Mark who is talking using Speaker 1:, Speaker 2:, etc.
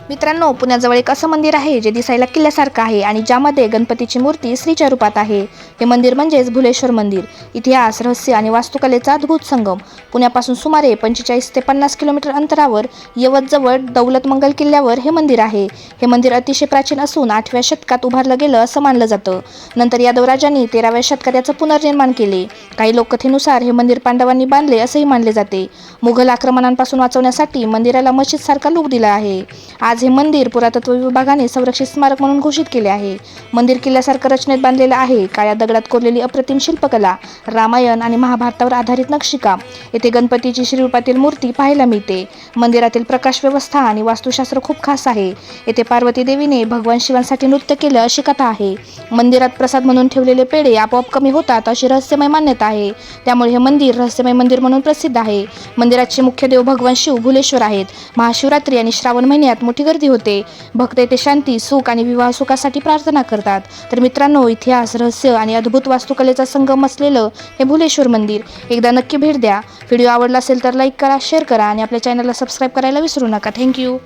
Speaker 1: मित्रांनो, पुण्याजवळ एक असं मंदिर आहे जे दिसायला किल्ल्यासारखं आहे आणि ज्यामध्ये गणपतीची मूर्ती स्त्रीच्या रूपात आहे. हे मंदिर म्हणजेच भुलेश्वर मंदिर. इतिहास, रहस्य आणि वास्तुकलेचा अद्भुत संगम. पुण्यापासून सुमारे 45 ते 50 किलोमीटर अंतरावर यवतजवळ दौलतमंगल किल्ल्यावर हे मंदिर आहे. हे मंदिर अतिशय प्राचीन असून 8व्या शतकात उभारलं गेलं असं मानलं जातं. नंतर यादव राजांनी 13व्या शतकात याचं पुनर्निर्माण केले. काही लोककथेनुसार हे मंदिर पांडवांनी बांधले असंही मानले जाते. मुघल आक्रमणांपासून वाचवण्यासाठी मंदिराला मशीदसारखा लूक दिला आहे. आज हे मंदिर पुरातत्व विभागाने संरक्षित स्मारक म्हणून घोषित केले आहे. मंदिर किल्ल्यासारखं रचनेत बांधलेलं आहे. काळ्या दगडात कोरलेली अप्रतिम शिल्पकला, रामायण आणि महाभारतावर आधारित नक्षीकाम. येथे गणपतीची श्रीरूपातील मूर्ती पाहायला मिळते. मंदिरातील प्रकाश व्यवस्था आणि वास्तुशास्त्र खूप खास आहे. येथे पार्वती देवीने भगवान शिवांसाठी नृत्य केलं अशी कथा आहे. मंदिरात प्रसाद म्हणून ठेवलेले पेढे आपोआप कमी होतात अशी रहस्यमय मान्यता आहे. त्यामुळे हे मंदिर रहस्यमय मंदिर म्हणून प्रसिद्ध आहे. मंदिराचे मुख्य देव भगवान शिव भुलेश्वर आहेत. महाशिवरात्री आणि श्रावण महिन्यात मोठी गर्दी होते. भक्त येथे शांती, सुख आणि विवाह सुखासाठी प्रार्थना करतात. तर मित्रांनो, इतिहास, रहस्य आणि अद्भुत वास्तुकलेचा संगम असलेलं हे भुलेश्वर मंदिर एकदा नक्की भेट द्या. व्हिडिओ आवडला असेल तर लाईक करा, शेअर करा आणि आपल्या चॅनलला सबस्क्राईब करायला विसरू नका. थँक्यू.